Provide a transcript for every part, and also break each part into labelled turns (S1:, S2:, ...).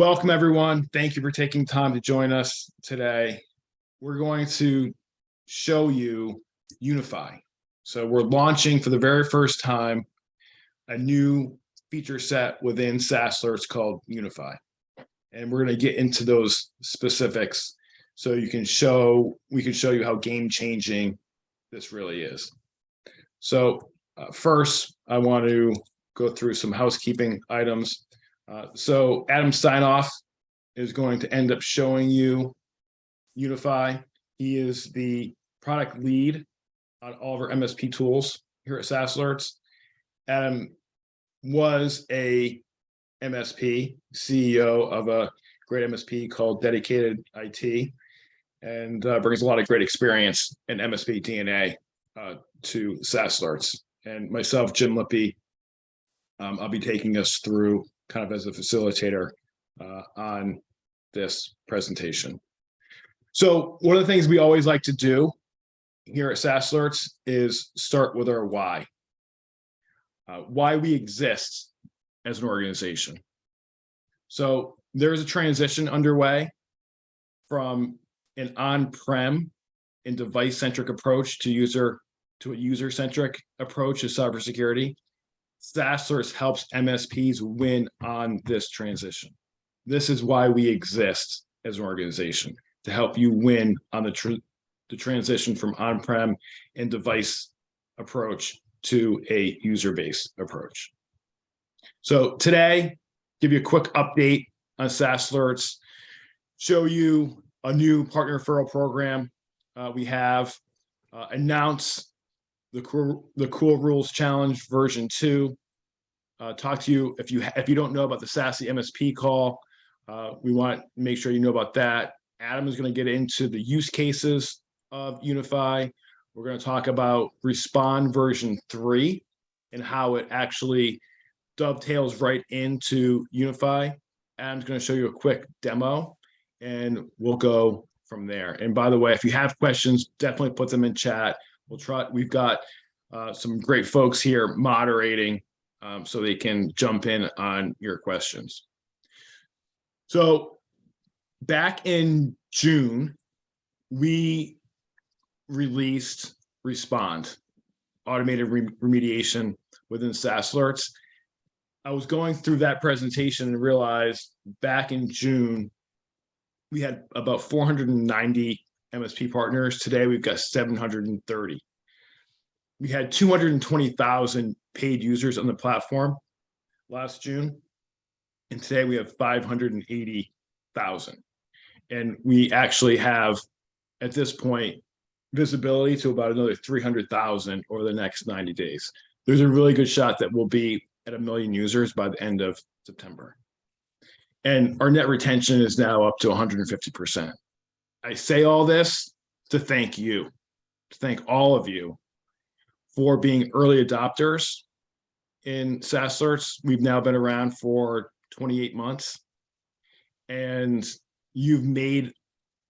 S1: Welcome, everyone. Thank you for taking time to join us today. We're going to show you Unify. So we're launching for the very first time a new feature set within SaaS Alerts called Unify. And we're going to get into those specifics so we can show you how game-changing this really is. So first, I want to go through some housekeeping items. So Adam Steinoff is going to end up showing you Unify. He is the product lead on all of our MSP tools here at SaaS Alerts. Adam was a MSP, CEO of a great MSP called Dedicated IT, and brings a lot of great experience in MSP DNA to SaaS Alerts. And myself, Jim Lippy, I'll be taking us through kind of as a facilitator on this presentation. So one of the things we always like to do here at SaaS Alerts is start with our why we exist as an organization. So there's a transition underway from an on-prem and device-centric approach to a user-centric approach to cybersecurity. SaaS Alerts helps MSPs win on this transition. This is why we exist as an organization, to help you win on the transition from on-prem and device approach to a user-based approach. So today, give you a quick update on SaaS Alerts, show you a new partner referral program. We have announced the Cool Rules Challenge version 2. Talk to you if you don't know about the SASE MSP call. We want to make sure you know about that. Adam is going to get into the use cases of Unify. We're going to talk about Respond version 3 and how it actually dovetails right into Unify. Adam's going to show you a quick demo, and we'll go from there. And by the way, if you have questions, definitely put them in chat. We've got some great folks here moderating so they can jump in on your questions. So back in June, we released Respond, automated remediation within SaaS Alerts. I was going through that presentation and realized back in June, we had about 490 MSP partners. Today, we've got 730. We had 220,000 paid users on the platform last June, and today we have 580,000. And we actually have, at this point, visibility to about another 300,000 over the next 90 days. There's a really good shot that we'll be at 1 million users by the end of September. And our net retention is now up to 150%. I say all this to thank you, to thank all of you for being early adopters in SaaS Alerts. We've now been around for 28 months, and you've made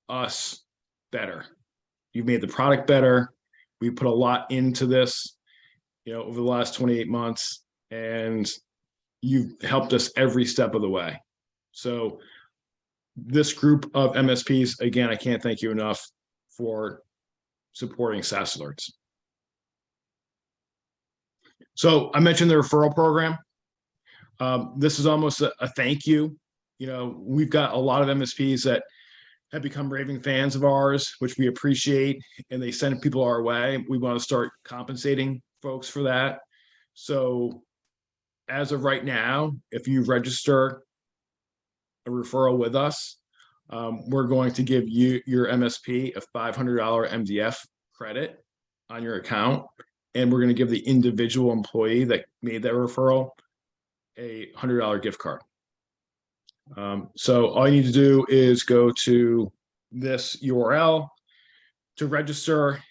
S1: us better. You've made the product better. We put a lot into this, over the last 28 months, and you've helped us every step of the way. So this group of MSPs, again, I can't thank you enough for supporting SaaS Alerts. So I mentioned the referral program. This is almost a thank you. We've got a lot of MSPs that have become raving fans of ours, which we appreciate, and they send people our way. We want to start compensating folks for that. So as of right now, if you register a referral with us, we're going to give you your MSP a $500 MDF credit on your account, and we're going to give the individual employee that made that referral a $100 gift card. So all you need to do is go to this URL to register,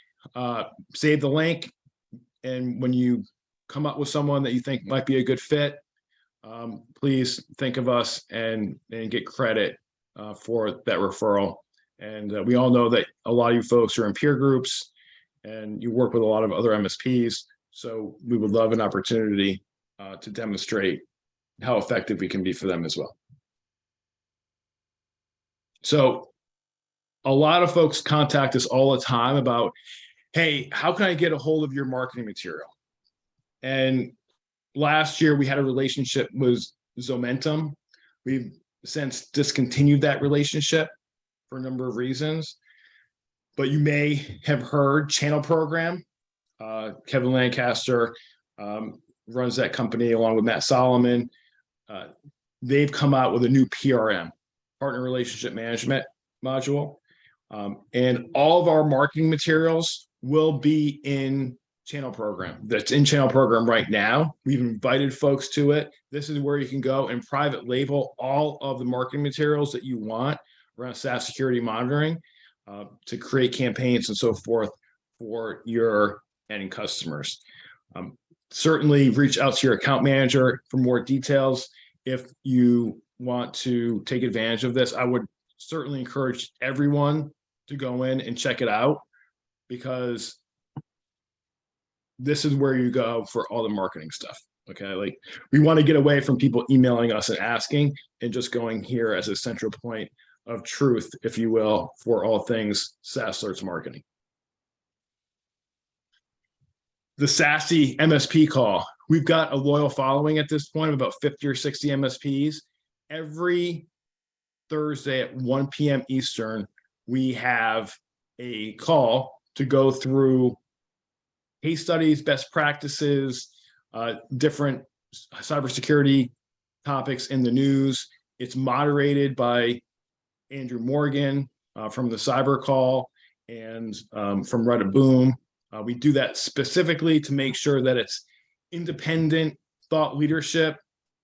S1: save the link, and when you come up with someone that you think might be a good fit, please think of us and get credit for that referral. And we all know that a lot of you folks are in peer groups and you work with a lot of other MSPs. So we would love an opportunity to demonstrate how effective we can be for them as well. So a lot of folks contact us all the time about, hey, how can I get a hold of your marketing material? And last year we had a relationship with Zomentum. We've since discontinued that relationship for a number of reasons, but you may have heard Channel Program. Kevin Lancaster runs that company along with Matt Solomon. They've come out with a new PRM, Partner Relationship Management module. And all of our marketing materials will be in Channel Program. That's in Channel Program right now. We've invited folks to it. This is where you can go and private label all of the marketing materials that you want around SaaS security monitoring to create campaigns and so forth for your end customers. Certainly reach out to your account manager for more details. If you want to take advantage of this, I would certainly encourage everyone to go in and check it out, because this is where you go for all the marketing stuff. Okay. Like, we want to get away from people emailing us and asking, and just going here as a central point of truth, if you will, for all things SaaS Alerts marketing. The SASE MSP call. We've got a loyal following at this point of about 50 or 60 MSPs. Every Thursday at 1 p.m. Eastern, we have a call to go through case studies, best practices, different cybersecurity topics in the news. It's moderated by Andrew Morgan from the Cyber Call and from Reddit Boom. We do that specifically to make sure that it's independent thought leadership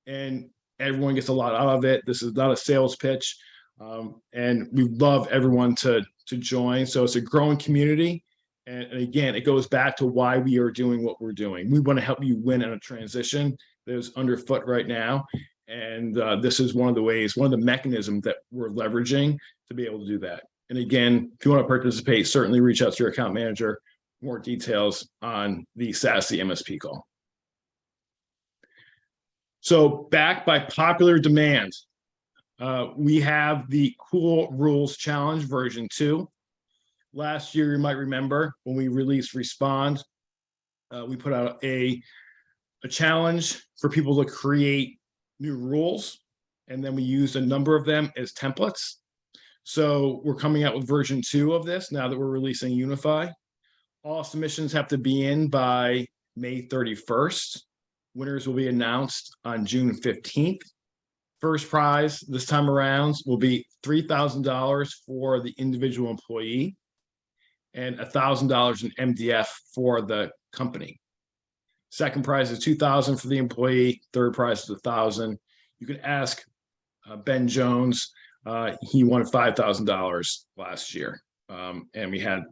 S1: and everyone gets a lot out of it. This is not a sales pitch. And we love everyone to join. So it's a growing community. And again, it goes back to why we are doing what we're doing. We want to help you win in a transition that is underfoot right now. And this is one of the ways, one of the mechanisms that we're leveraging to be able to do that. And again, if you want to participate, certainly reach out to your account manager. More details on the SASE MSP call. So backed by popular demand, we have the Cool Rules Challenge version 2. Last year, you might remember when we released Respond, we put out a challenge for people to create new rules, and then we used a number of them as templates. So we're coming out with version 2 of this now that we're releasing Unify. All submissions have to be in by May 31st. Winners will be announced on June 15th. First prize this time around will be $3,000 for the individual employee and $1,000 in MDF for the company. Second prize is $2,000 for the employee. Third prize is $1,000. You can ask Ben Jones. He won $5,000 last year. And we had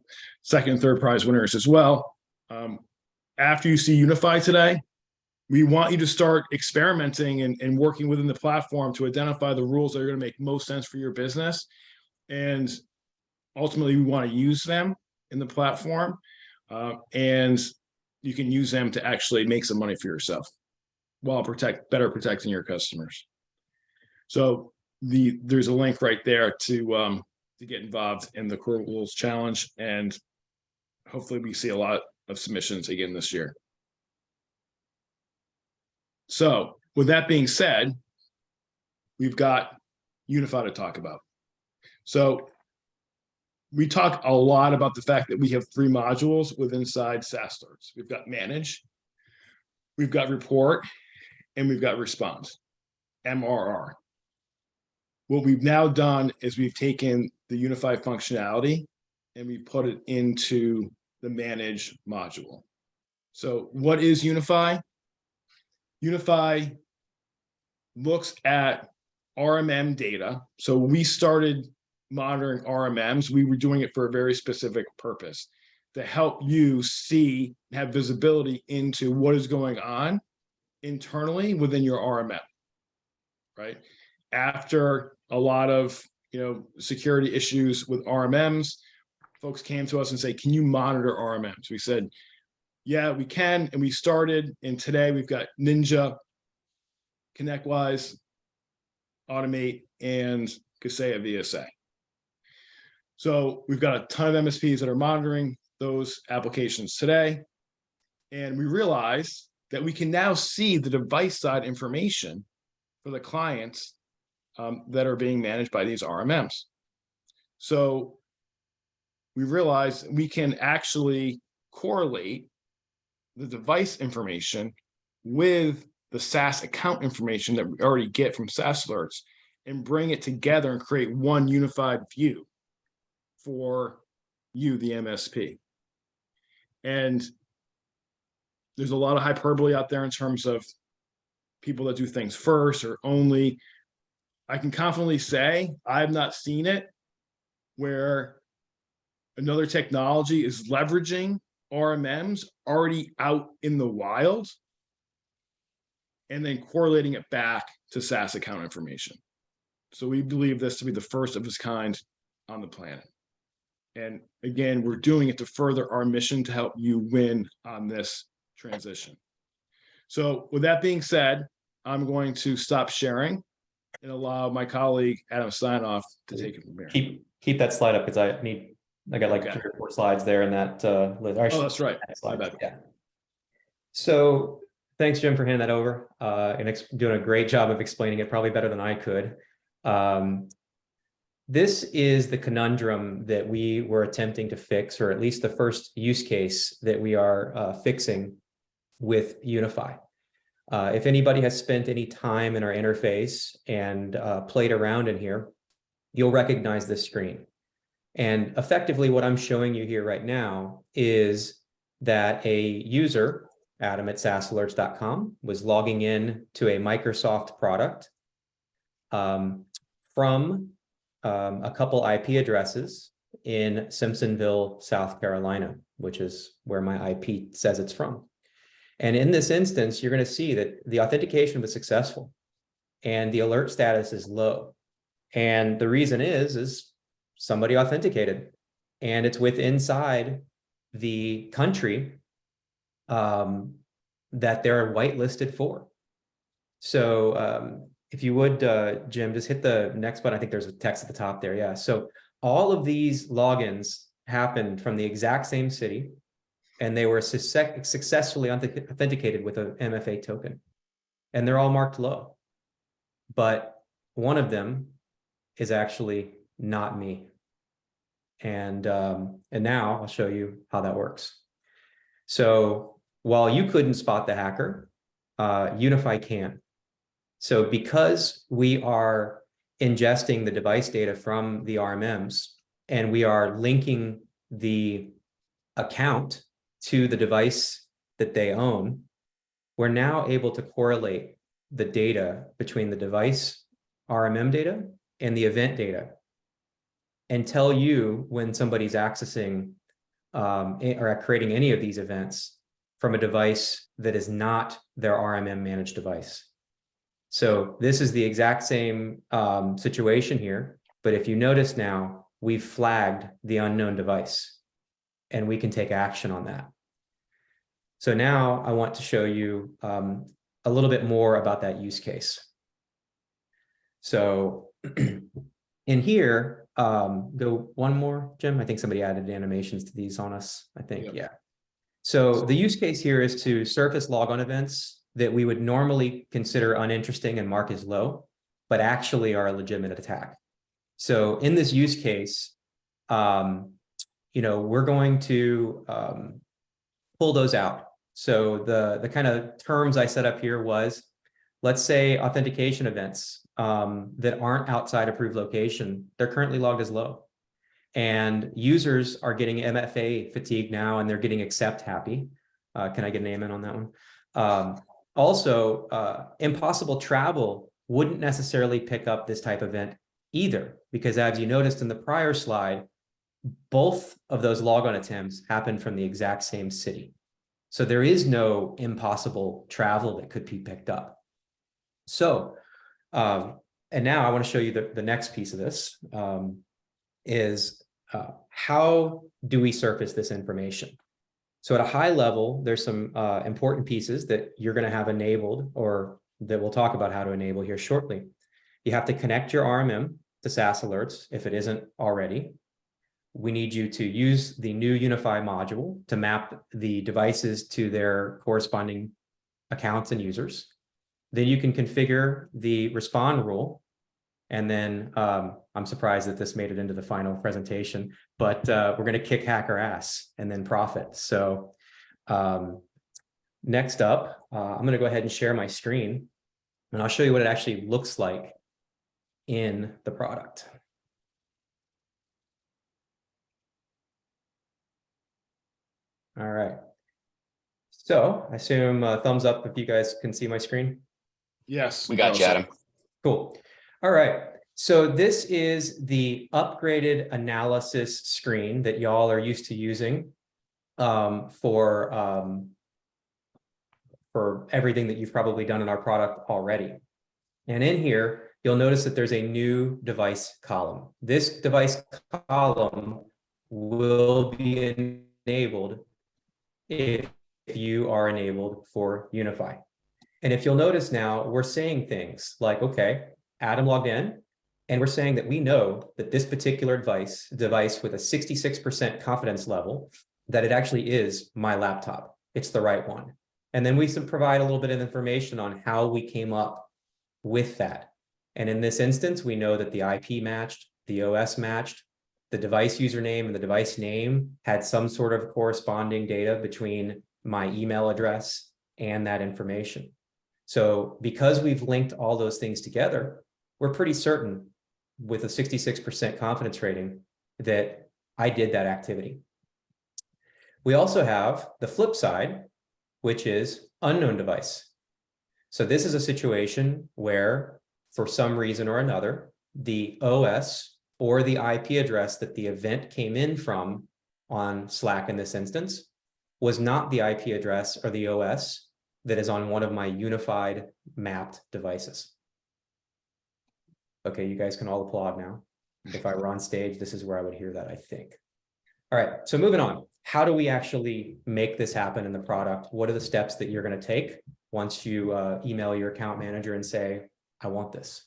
S1: second and third prize winners as well. After you see Unify today, we want you to start experimenting and working within the platform to identify the rules that are going to make most sense for your business. And ultimately, we want to use them in the platform. And you can use them to actually make some money for yourself while better protecting your customers. So there's a link right there to get involved in the Cool Rules Challenge, and hopefully we see a lot of submissions again this year. So with that being said, we've got Unify to talk about. So we talk a lot about the fact that we have 3 modules within SaaS Alerts. We've got Manage, we've got Report, and we've got Respond, MRR. What we've now done is we've taken the Unify functionality and we put it into the Manage module. So what is Unify? Unify looks at RMM data. So we started monitoring RMMs. We were doing it for a very specific purpose, to help you see, have visibility into what is going on internally within your RMM, right? After a lot of security issues with RMMs, folks came to us and say, can you monitor RMMs? We said, yeah, we can. And we started, and today we've got Ninja, ConnectWise, Automate, and Kaseya VSA. So we've got a ton of MSPs that are monitoring those applications today. And we realize that we can now see the device side information for the clients that are being managed by these RMMs. So we realize we can actually correlate the device information with the SaaS account information that we already get from SaaS Alerts and bring it together and create one unified view for you, the MSP. And there's a lot of hyperbole out there in terms of people that do things first or only. I can confidently say I have not seen it where another technology is leveraging RMMs already out in the wild and then correlating it back to SaaS account information. So we believe this to be the first of its kind on the planet. And again, we're doing it to further our mission to help you win on this transition. So with that being said, I'm going to stop sharing and allow my colleague Adam Steinoff to take it from here.
S2: Keep that slide up because I got like 3 or 4 slides there in that list.
S1: Oh, that's right.
S2: Yeah. So thanks, Jim, for handing that over and doing a great job of explaining it, probably better than I could. This is the conundrum that we were attempting to fix, or at least the first use case that we are fixing with Unify. If anybody has spent any time in our interface and played around in here, you'll recognize this screen. And effectively what I'm showing you here right now is that a user, Adam at SaaSalerts.com, was logging in to a Microsoft product from a couple IP addresses in Simpsonville, South Carolina, which is where my IP says it's from. And in this instance, you're going to see that the authentication was successful and the alert status is low. And the reason is somebody authenticated and it's inside the country that they're whitelisted for. So if you would, Jim, just hit the next button. I think there's a text at the top there. Yeah. So all of these logins happened from the exact same city, and they were successfully authenticated with an MFA token. And they're all marked low. But one of them is actually not me. And now I'll show you how that works. So while you couldn't spot the hacker, Unify can. So because we are ingesting the device data from the RMMs and we are linking the account to the device that they own, we're now able to correlate the data between the device RMM data and the event data and tell you when somebody's accessing or creating any of these events from a device that is not their RMM managed device. So this is the exact same situation here, but if you notice now, we've flagged the unknown device and we can take action on that. So now I want to show you a little bit more about that use case. So in here, go one more, Jim. I think somebody added animations to these on us, I think. Yep. Yeah. So the use case here is to surface logon events that we would normally consider uninteresting and mark as low, but actually are a legitimate attack. So in this use case, we're going to pull those out. So the kind of terms I set up here was, let's say authentication events that aren't outside approved location, they're currently logged as low. And users are getting MFA fatigue now, and they're getting accept happy. Can I get an amen on that one? Also, impossible travel wouldn't necessarily pick up this type of event either, because as you noticed in the prior slide, both of those logon attempts happened from the exact same city. So there is no impossible travel that could be picked up. So, and now I want to show you the next piece of this is how do we surface this information? So at a high level, there's some important pieces that you're going to have enabled, or that we'll talk about how to enable here shortly. You have to connect your RMM to SaaS Alerts if it isn't already. we need you to use the new Unify module to map the devices to their corresponding accounts and users. Then you can configure the respond rule. And then I'm surprised that this made it into the final presentation, but we're going to kick hacker ass and then profit. So next up, I'm going to go ahead and share my screen, and I'll show you what it actually looks like in the product. All right. So I assume thumbs up if you guys can see my screen.
S1: Yes.
S3: We got you, Adam.
S2: Cool. All right. So this is the upgraded analysis screen that y'all are used to using for everything that you've probably done in our product already. And in here, you'll notice that there's a new device column. This device column will be enabled if you are enabled for Unify. And if you'll notice now, we're saying things like, okay, Adam logged in, and we're saying that we know that this particular device with a 66% confidence level, that it actually is my laptop. It's the right one. And then we provide a little bit of information on how we came up with that. And in this instance, we know that the IP matched, the OS matched, the device username and the device name had some sort of corresponding data between my email address and that information. So because we've linked all those things together, we're pretty certain with a 66% confidence rating that I did that activity. We also have the flip side, which is unknown device. So this is a situation where, for some reason or another, the OS or the IP address that the event came in from on Slack in this instance was not the IP address or the OS that is on one of my unified mapped devices. Okay, you guys can all applaud now. If I were on stage, this is where I would hear that, I think. All right, so moving on. How do we actually make this happen in the product? What are the steps that you're going to take once you email your account manager and say, I want this?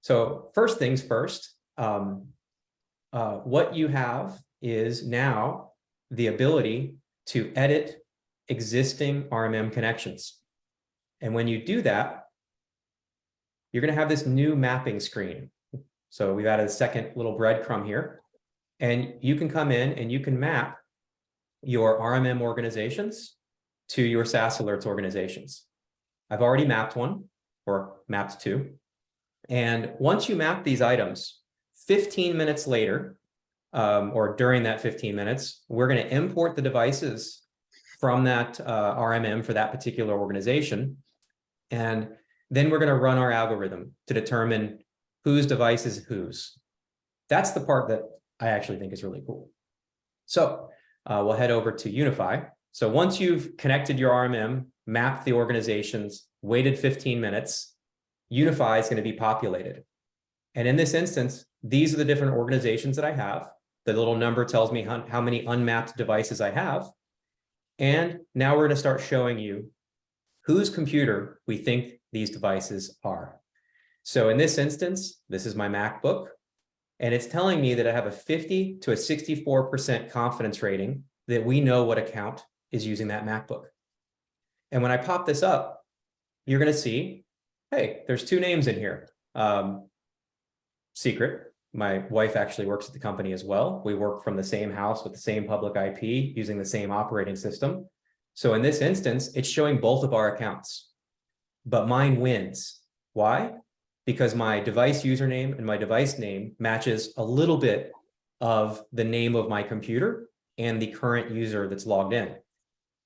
S2: So first things first, what you have is now the ability to edit existing RMM connections. And when you do that, you're going to have this new mapping screen. So we've added a second little breadcrumb here. And you can come in and you can map your RMM organizations to your SaaS Alerts organizations. I've already mapped one, or mapped two. And once you map these items, 15 minutes later, or during that 15 minutes, we're going to import the devices from that RMM for that particular organization. And then we're going to run our algorithm to determine whose device is whose. That's the part that I actually think is really cool. So we'll head over to Unify. So once you've connected your RMM, mapped the organizations, waited 15 minutes, Unify is going to be populated. And in this instance, these are the different organizations that I have. The little number tells me how many unmapped devices I have. And now we're going to start showing you whose computer we think these devices are. So in this instance, this is my MacBook, and it's telling me that I have a 50 to a 64% confidence rating that we know what account is using that MacBook. And when I pop this up, you're going to see, hey, there's two names in here. Secret. My wife actually works at the company as well. We work from the same house with the same public IP using the same operating system. So in this instance, it's showing both of our accounts, but mine wins. Why? Because my device username and my device name matches a little bit of the name of my computer and the current user that's logged in.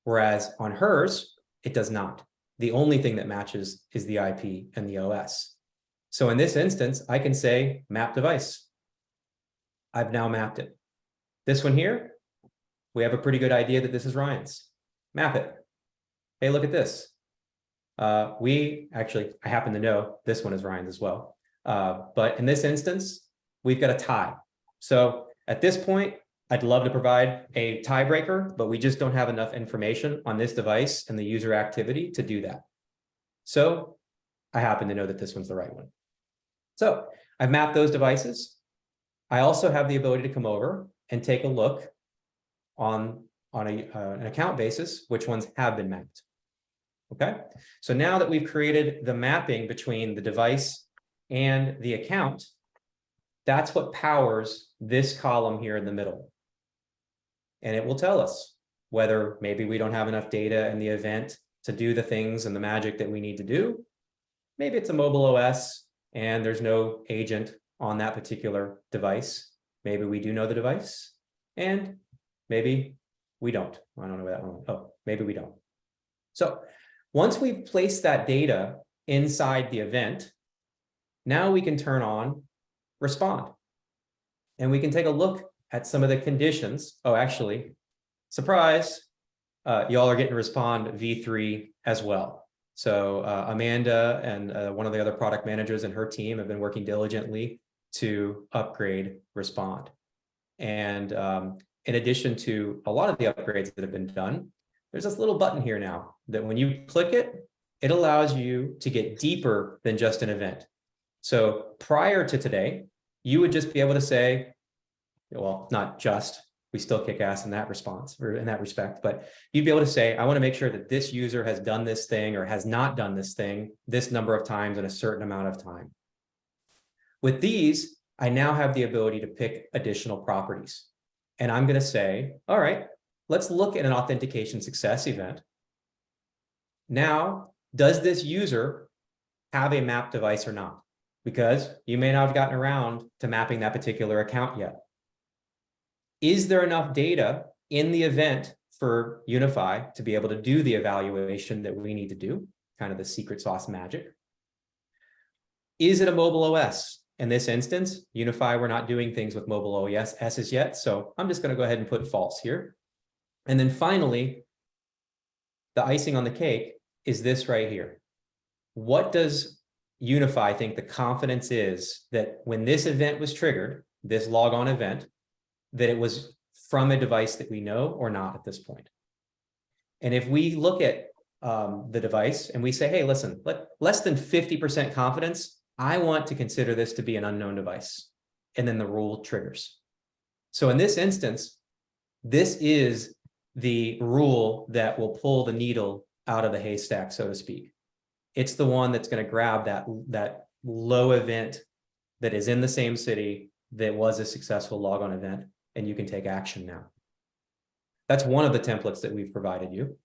S2: Whereas on hers, it does not. The only thing that matches is the IP and the OS. So in this instance, I can say map device. I've now mapped it. This one here, we have a pretty good idea that this is Ryan's. Map it. Hey, look at this. I happen to know this one is Ryan's as well. But in this instance, we've got a tie. So at this point, I'd love to provide a tiebreaker, but we just don't have enough information on this device and the user activity to do that. So I happen to know that this one's the right one. So I've mapped those devices. I also have the ability to come over and take a look on an account basis, which ones have been mapped. Okay, so now that we've created the mapping between the device and the account, that's what powers this column here in the middle. And it will tell us whether maybe we don't have enough data in the event to do the things and the magic that we need to do. Maybe it's a mobile OS and there's no agent on that particular device. Maybe we do know the device and maybe we don't. I don't know that one. Oh, maybe we don't. So once we place that data inside the event, now we can turn on respond. And we can take a look at some of the conditions. Oh, actually, surprise, y'all are getting respond v3 as well. So Amanda and one of the other product managers and her team have been working diligently to upgrade respond. And in addition to a lot of the upgrades that have been done, there's this little button here now that when you click it, it allows you to get deeper than just an event. So prior to today, you would just be able to say, well, not just, we still kick ass in that response or in that respect, but you'd be able to say, I want to make sure that this user has done this thing or has not done this thing this number of times in a certain amount of time. With these, I now have the ability to pick additional properties. And I'm going to say, all right, let's look at an authentication success event. Now, does this user have a mapped device or not? Because you may not have gotten around to mapping that particular account yet. Is there enough data in the event for Unify to be able to do the evaluation that we need to do, kind of the secret sauce magic? Is it a mobile OS? In this instance, Unify, we're not doing things with mobile OSs yet, so I'm just going to go ahead and put false here. And then finally, the icing on the cake is this right here. What does Unify think the confidence is that when this event was triggered, this logon event, that it was from a device that we know or not at this point? And if we look at the device and we say, hey, listen, less than 50% confidence, I want to consider this to be an unknown device. And then the rule triggers. So in this instance, this is the rule that will pull the needle out of the haystack, so to speak. It's the one that's going to grab that low event that is in the same city that was a successful logon event, and you can take action now. That's one of the templates that we've provided you.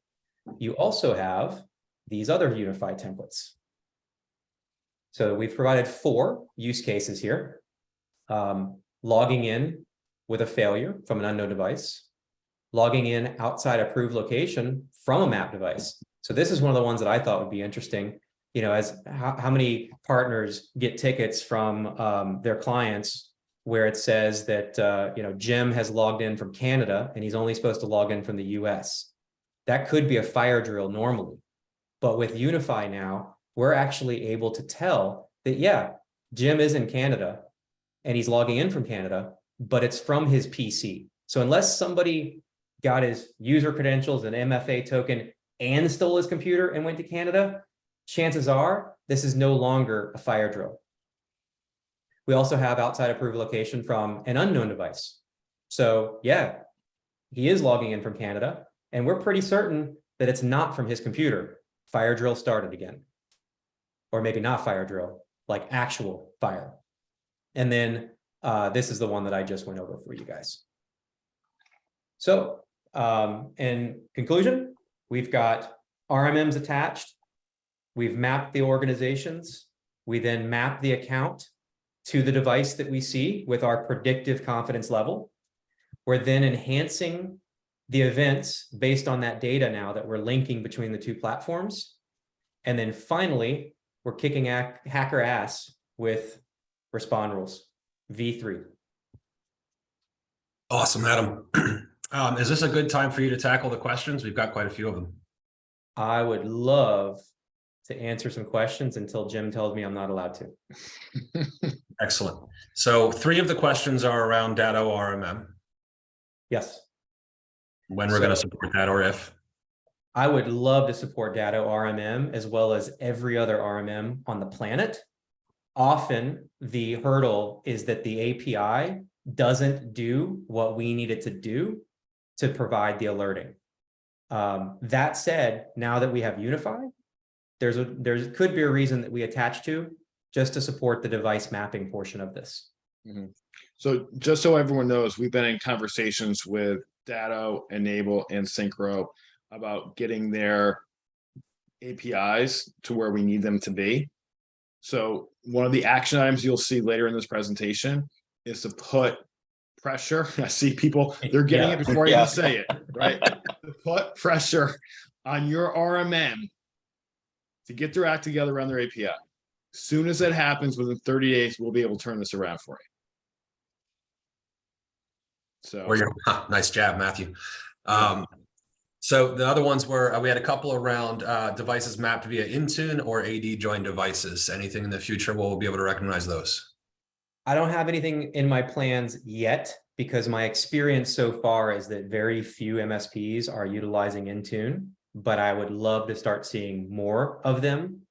S2: You also have these other Unify templates. So we've provided 4 use cases here. Logging in with a failure from an unknown device, logging in outside approved location from a map device. So this is one of the ones that I thought would be interesting. You know, as how many partners get tickets from their clients where it says that, you know, Jim has logged in from Canada and he's only supposed to log in from the US. That could be a fire drill normally. But with Unify now, we're actually able to tell that, yeah, Jim is in Canada and he's logging in from Canada, but it's from his PC. So unless somebody got his user credentials and MFA token and stole his computer and went to Canada, chances are this is no longer a fire drill. We also have outside approved location from an unknown device. So yeah, he is logging in from Canada and we're pretty certain that it's not from his computer. Fire drill started again. Or maybe not fire drill, like actual fire. And then this is the one that I just went over for you guys. So in conclusion, we've got RMMs attached. We've mapped the organizations. We then map the account to the device that we see with our predictive confidence level. We're then enhancing the events based on that data now that we're linking between the 2 platforms. And then finally, we're kicking hacker ass with respond rules, v3.
S3: Awesome, Adam. Is this a good time for you to tackle the questions? We've got quite a few of them.
S2: I would love to answer some questions until Jim tells me I'm not allowed to.
S3: Excellent. So 3 of the questions are around Datto RMM.
S2: Yes.
S3: When we're going to support that or if.
S2: I would love to support Datto RMM as well as every other RMM on the planet. Often the hurdle is that the API doesn't do what we need it to do to provide the alerting. That said, now that we have Unify, there could be a reason that we attach to just to support the device mapping portion of this.
S1: Mhm. So just so everyone knows, we've been in conversations with Datto, Enable, and Synchro about getting their APIs to where we need them to be. So one of the action items you'll see later in this presentation is to put pressure. I see people, they're getting it before I even say it, right? To put pressure on your RMM to get their act together around their API. As soon as that happens, within 30 days, we'll be able to turn this around for you. So
S3: Nice jab, Matthew. So the other ones were, we had a couple around devices mapped via Intune or AD joined devices. Anything in the future we'll be able to recognize those?
S2: I don't have anything in my plans yet because my experience so far is that very few MSPs are utilizing Intune, but I would love to start seeing more of them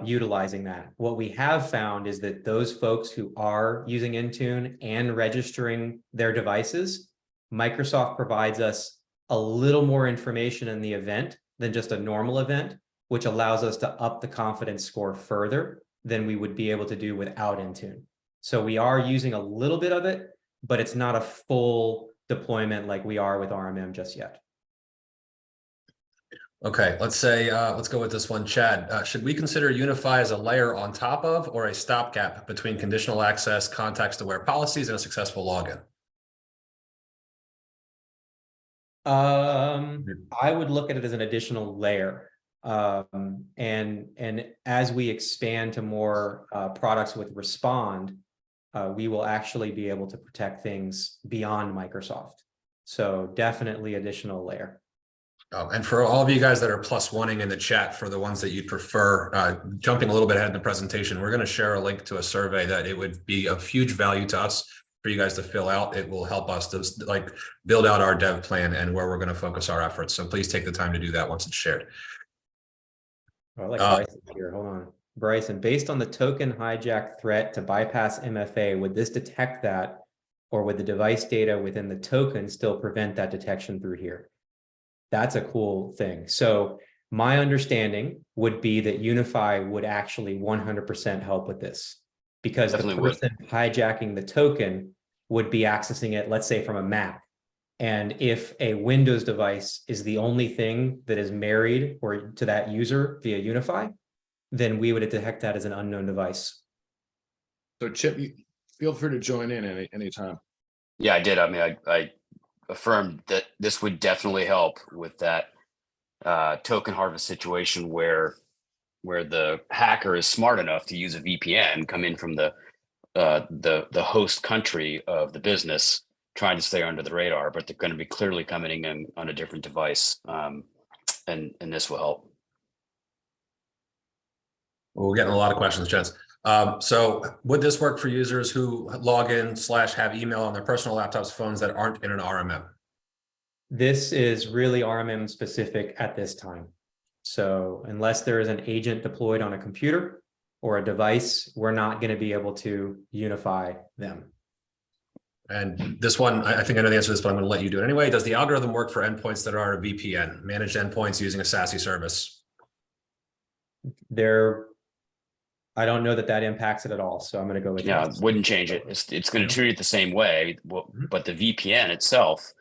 S2: utilizing that. What we have found is that those folks who are using Intune and registering their devices, Microsoft provides us a little more information in the event than just a normal event, which allows us to up the confidence score further than we would be able to do without Intune. So we are using a little bit of it, but it's not a full deployment like we are with RMM just yet.
S3: Okay, let's go with this one, Chad. Should we consider Unify as a layer on top of or a stopgap between conditional access, context-aware policies, and a successful login?
S2: I would look at it as an additional layer. And as we expand to more products with Respond, we will actually be able to protect things beyond Microsoft. So definitely additional layer.
S3: And for all of you guys that are +1ing in the chat, for the ones that you prefer, jumping a little bit ahead in the presentation, we're going to share a link to a survey that it would be of huge value to us for you guys to fill out. It will help us to like build out our dev plan and where we're going to focus our efforts. So please take the time to do that once it's shared.
S2: I like Bryson here. Hold on. Bryson, based on the token hijack threat to bypass MFA, would this detect that, or would the device data within the token still prevent that detection through here? That's a cool thing. So my understanding would be that Unify would actually 100% help with this, because the person hijacking the token would be accessing it, let's say from a Mac. And if a Windows device is the only thing that is married or to that user via Unify, then we would detect that as an unknown device.
S1: So Chip, you feel free to join in anytime.
S4: Yeah, I did. I mean, I affirmed that this would definitely help with that token harvest situation where the hacker is smart enough to use a VPN, come in from the host country of the business, trying to stay under the radar, but they're going to be clearly coming in on a different device, and this will help.
S3: Well, we're getting a lot of questions, gents. So would this work for users who log in / have email on their personal laptops, phones that aren't in an RMM?
S2: This is really RMM specific at this time. So unless there is an agent deployed on a computer or a device, we're not going to be able to unify them.
S3: And this one, I think I know the answer to this, but I'm going to let you do it anyway. Does the algorithm work for endpoints that are a VPN, managed endpoints using a SASE service?
S2: I don't know that impacts it at all. So I'm going to go with
S4: yes. Wouldn't change it. It's going to treat it the same way. But the VPN itself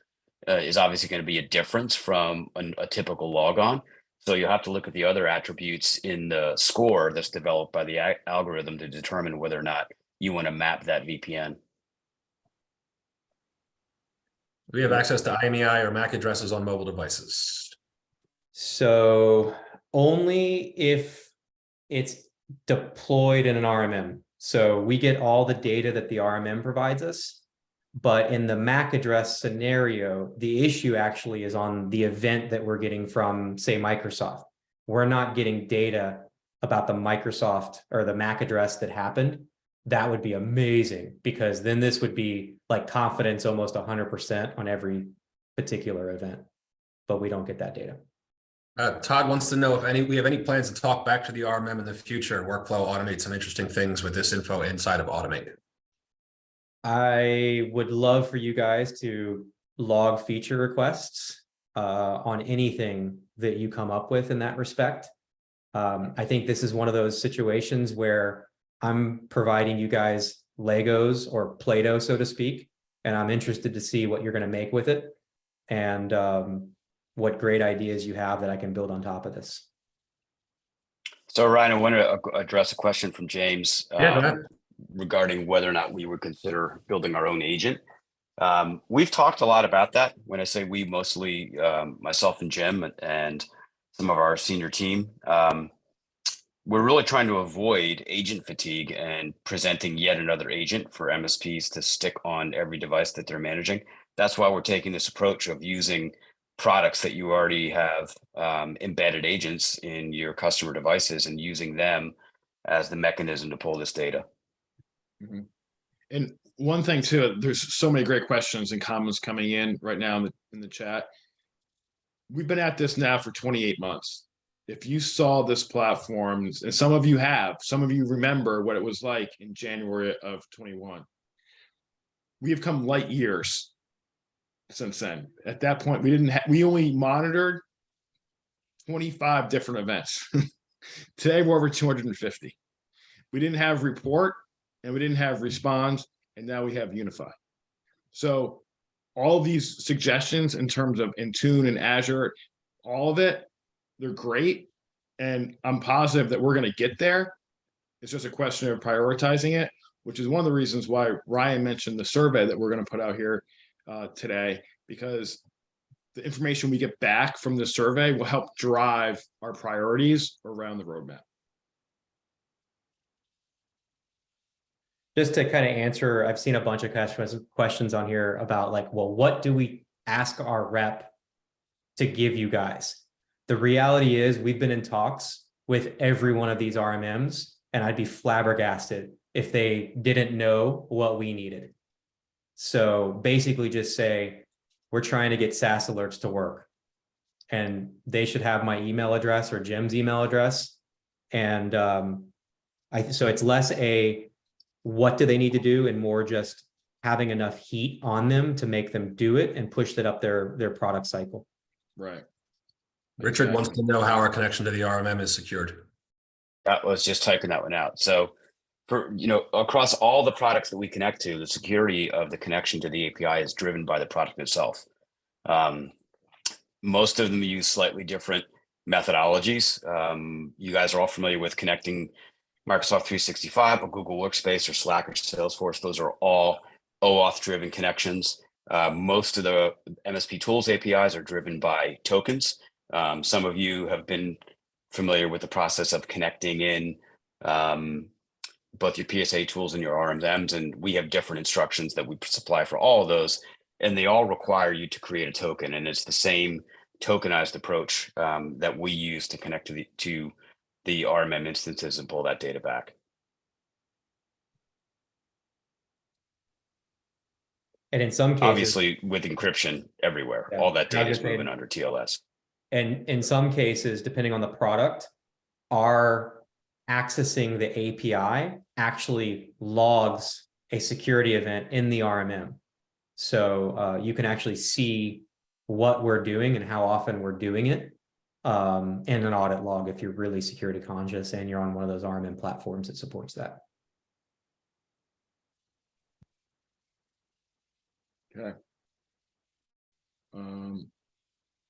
S4: is obviously going to be a difference from a typical logon. So you'll have to look at the other attributes in the score that's developed by the algorithm to determine whether or not you want to map that VPN.
S3: We have access to IMEI or MAC addresses on mobile devices.
S2: So only if it's deployed in an RMM. So we get all the data that the RMM provides us, but in the MAC address scenario, the issue actually is on the event that we're getting from, say, Microsoft. We're not getting data about the Microsoft or the MAC address that happened. That would be amazing, because then this would be like confidence almost 100% on every particular event, but we don't get that data.
S3: Todd wants to know if we have any plans to talk back to the RMM in the future, workflow, automate some interesting things with this info inside of Automate.
S2: I would love for you guys to log feature requests on anything that you come up with in that respect. I think this is one of those situations where I'm providing you guys Legos or Play-Doh, so to speak, and I'm interested to see what you're going to make with it and what great ideas you have that I can build on top of this.
S4: So Ryan, I want to address a question from James
S3: Yeah, go ahead.
S4: regarding whether or not we would consider building our own agent. We've talked a lot about that. When I say we, mostly myself and Jim and some of our senior team. We're really trying to avoid agent fatigue and presenting yet another agent for MSPs to stick on every device that they're managing. That's why we're taking this approach of using products that you already have embedded agents in your customer devices and using them as the mechanism to pull this data.
S1: Mhm. And one thing too, there's so many great questions and comments coming in right now in the chat. We've been at this now for 28 months. If you saw this platform, and some of you remember what it was like in January of 21. We have come light years since then. At that point, we only monitored 25 different events. Today, we're over 250. We didn't have report and we didn't have respond, and now we have Unify. So all of these suggestions in terms of Intune and Azure, all of it, they're great. And I'm positive that we're going to get there. It's just a question of prioritizing it, which is one of the reasons why Ryan mentioned the survey that we're going to put out here today, because the information we get back from the survey will help drive our priorities around the roadmap.
S2: Just to kind of answer, I've seen a bunch of questions on here about like, well, what do we ask our rep to give you guys? The reality is we've been in talks with every one of these RMMs, and I'd be flabbergasted if they didn't know what we needed. So basically just say, we're trying to get SaaS Alerts to work. And they should have my email address or Jim's email address. And so it's less a, what do they need to do, and more just having enough heat on them to make them do it and push that up their product cycle.
S1: Right.
S3: Richard wants to know how our connection to the RMM is secured.
S4: I was just typing that one out. So for, across all the products that we connect to, the security of the connection to the API is driven by the product itself. Most of them use slightly different methodologies. You guys are all familiar with connecting Microsoft 365 or Google Workspace or Slack or Salesforce. Those are all OAuth driven connections. Most of the MSP tools APIs are driven by tokens. Some of you have been familiar with the process of connecting in both your PSA tools and your RMMs, and we have different instructions that we supply for all of those, and they all require you to create a token, and it's the same tokenized approach that we use to connect to the RMM instances and pull that data back.
S2: And in some cases,
S4: obviously with encryption everywhere, all that data is moving under TLS.
S2: And in some cases, depending on the product, our accessing the API actually logs a security event in the RMM. So you can actually see what we're doing and how often we're doing it in an audit log if you're really security conscious and you're on one of those RMM platforms that supports that.
S1: Okay.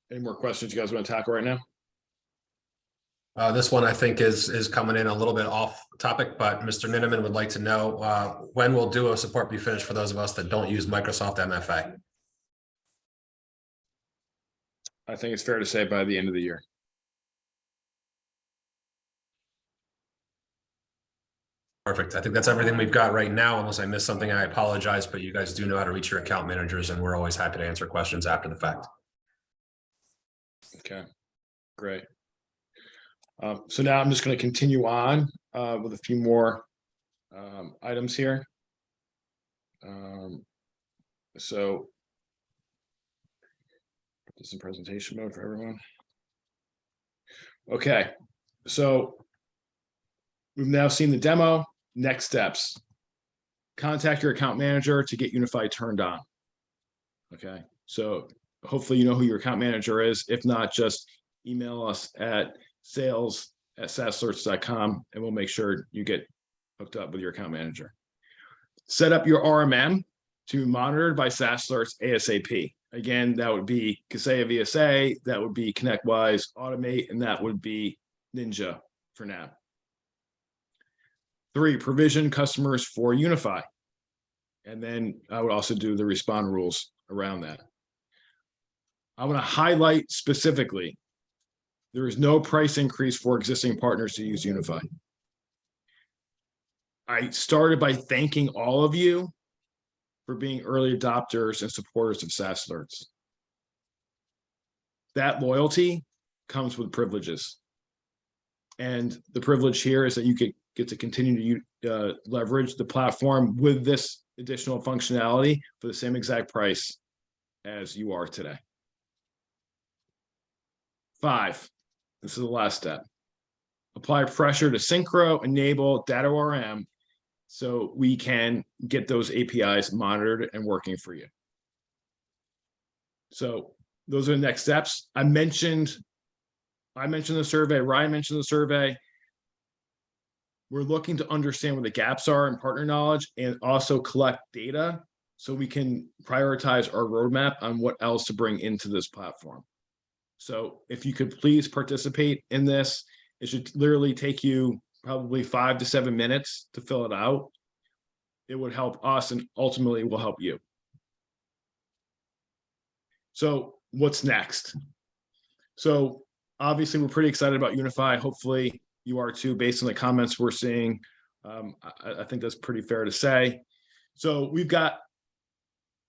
S1: Any more questions you guys want to tackle right now?
S3: This one I think is coming in a little bit off topic, but Mr. Miniman would like to know when will Duo support be finished for those of us that don't use Microsoft MFA?
S1: I think it's fair to say by the end of the year.
S3: Perfect. I think that's everything we've got right now. Unless I missed something, I apologize, but you guys do know how to reach your account managers, and we're always happy to answer questions after the fact.
S1: Okay, great. So now I'm just going to continue on with a few more items here. So put this in presentation mode for everyone. Okay, so we've now seen the demo. Next steps. contact your account manager to get Unify turned on. Okay, so hopefully you know who your account manager is. If not, just email us at sales@saasalerts.com and we'll make sure you get hooked up with your account manager. Set up your RMM to be monitored by SaaS Alerts ASAP. Again, that would be Kaseya VSA, that would be ConnectWise Automate, and that would be Ninja for now. 3, provision customers for Unify. And then I would also do the respond rules around that. I want to highlight specifically, there is no price increase for existing partners to use Unify. I started by thanking all of you for being early adopters and supporters of SaaS Alerts. That loyalty comes with privileges. And the privilege here is that you get to continue to leverage the platform with this additional functionality for the same exact price as you are today. 5, this is the last step. Apply pressure to synchro, enable data ORM so we can get those APIs monitored and working for you. So those are the next steps. I mentioned the survey, Ryan mentioned the survey. We're looking to understand what the gaps are in partner knowledge and also collect data so we can prioritize our roadmap on what else to bring into this platform. So if you could please participate in this, it should literally take you probably 5 to 7 minutes to fill it out. It would help us and ultimately will help you. So what's next? So obviously we're pretty excited about Unify. Hopefully you are too, based on the comments we're seeing. I think that's pretty fair to say. So we've got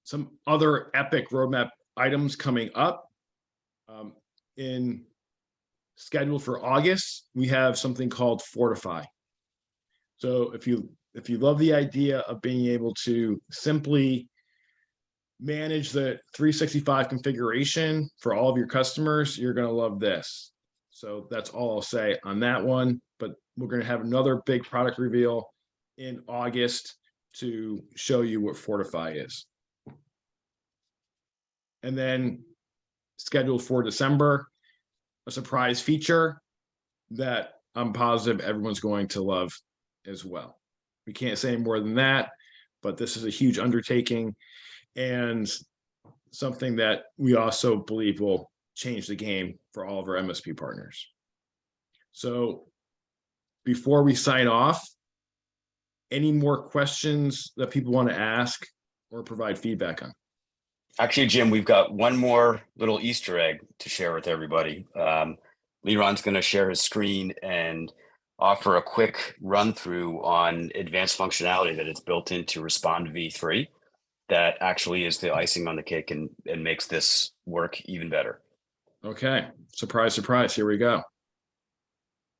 S1: some other epic roadmap items coming up. In scheduled for August, we have something called Fortify. So if you love the idea of being able to simply manage the 365 configuration for all of your customers, you're going to love this. So that's all I'll say on that one, but we're going to have another big product reveal in August to show you what Fortify is. And then scheduled for December, a surprise feature that I'm positive everyone's going to love as well. We can't say more than that, but this is a huge undertaking and something that we also believe will change the game for all of our MSP partners. So before we sign off, any more questions that people want to ask or provide feedback on?
S4: Actually, Jim, we've got one more little Easter egg to share with everybody. Leron's going to share his screen and offer a quick run through on advanced functionality that it's built into Respond v3 that actually is the icing on the cake and makes this work even better.
S1: Okay, surprise, surprise, here we go.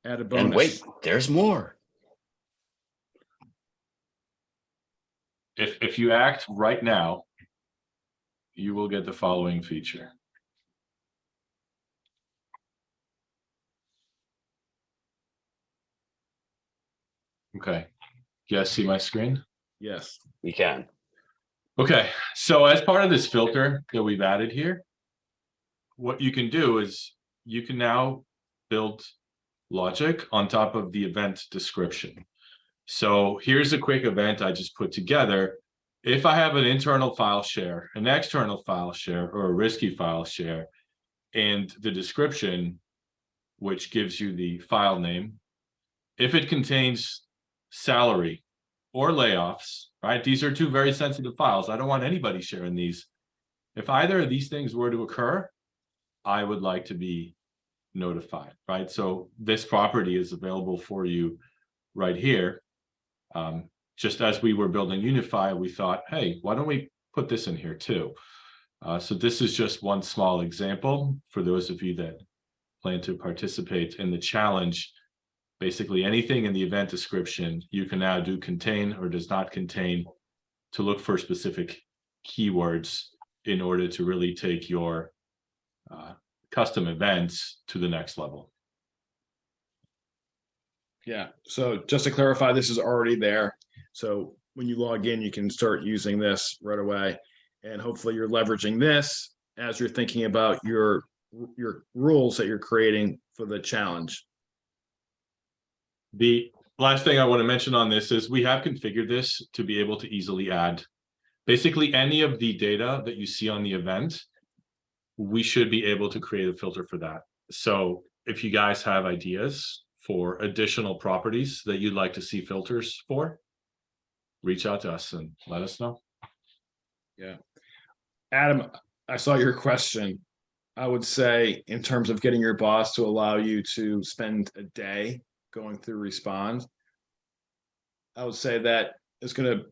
S1: Add a bonus.
S4: And wait, there's more.
S5: If you act right now, you will get the following feature. Okay, you guys see my screen?
S1: Yes.
S4: We can.
S5: Okay, so as part of this filter that we've added here, what you can do is you can now build logic on top of the event description. So here's a quick event I just put together. If I have an internal file share, an external file share, or a risky file share, and the description, which gives you the file name, if it contains salary or layoffs, right? These are two very sensitive files. I don't want anybody sharing these. If either of these things were to occur, I would like to be notified, right? So this property is available for you right here. Just as we were building Unify, we thought, hey, why don't we put this in here too? So this is just one small example for those of you that plan to participate in the challenge. Basically anything in the event description, you can now do contain or does not contain to look for specific keywords in order to really take your custom events to the next level.
S1: Yeah, so just to clarify, this is already there. So when you log in, you can start using this right away. And hopefully you're leveraging this as you're thinking about your rules that you're creating for the challenge.
S5: The last thing I want to mention on this is we have configured this to be able to easily add basically any of the data that you see on the event. We should be able to create a filter for that. So if you guys have ideas for additional properties that you'd like to see filters for, reach out to us and let us know.
S1: Yeah. Adam, I saw your question. I would say in terms of getting your boss to allow you to spend a day going through Respond, I would say that is going to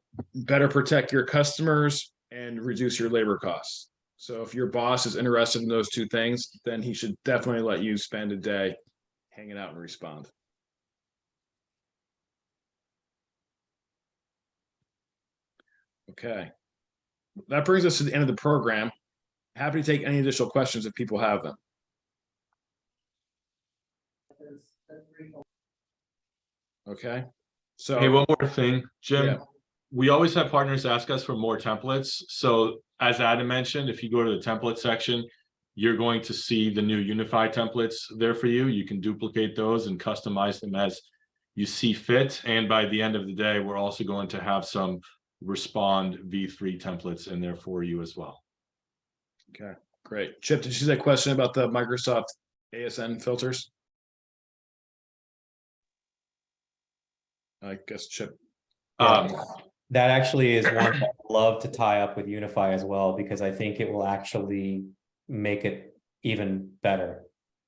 S1: better protect your customers and reduce your labor costs. So if your boss is interested in those two things, then he should definitely let you spend a day hanging out and Respond. Okay. That brings us to the end of the program. Happy to take any additional questions if people have them. Okay. So
S5: Hey, one more thing, Jim.
S1: Yeah.
S5: We always have partners ask us for more templates. So as Adam mentioned, if you go to the template section, you're going to see the new Unify templates there for you. You can duplicate those and customize them as you see fit. And by the end of the day, we're also going to have some Respond v3 templates in there for you as well.
S1: Okay, great. Chip, did you see that question about the Microsoft ASN filters? I guess Chip.
S2: That actually is one that I'd love to tie up with Unify as well, because I think it will actually make it even better.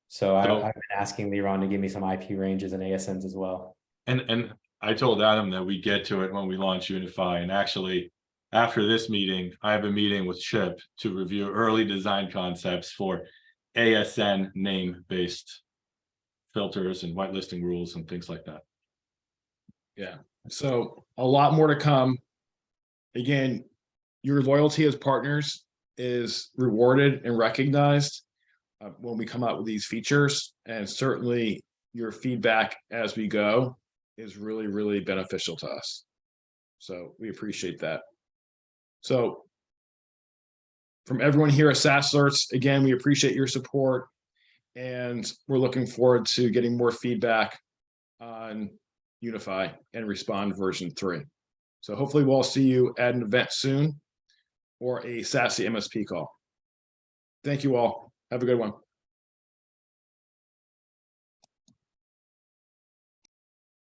S2: So I've been asking Liron to give me some IP ranges and ASNs as well.
S5: And I told Adam that we get to it when we launch Unify. And actually, after this meeting, I have a meeting with Chip to review early design concepts for ASN name-based filters and whitelisting rules and things like that.
S1: Yeah, so a lot more to come. Again, your loyalty as partners is rewarded and recognized when we come out with these features, and certainly your feedback as we go is really, really beneficial to us. So we appreciate that. So from everyone here at SaaS Alerts, again, we appreciate your support, and we're looking forward to getting more feedback on Unify and Respond version 3. So hopefully we'll see you at an event soon or a SaaS MSP call. Thank you all. Have a good one.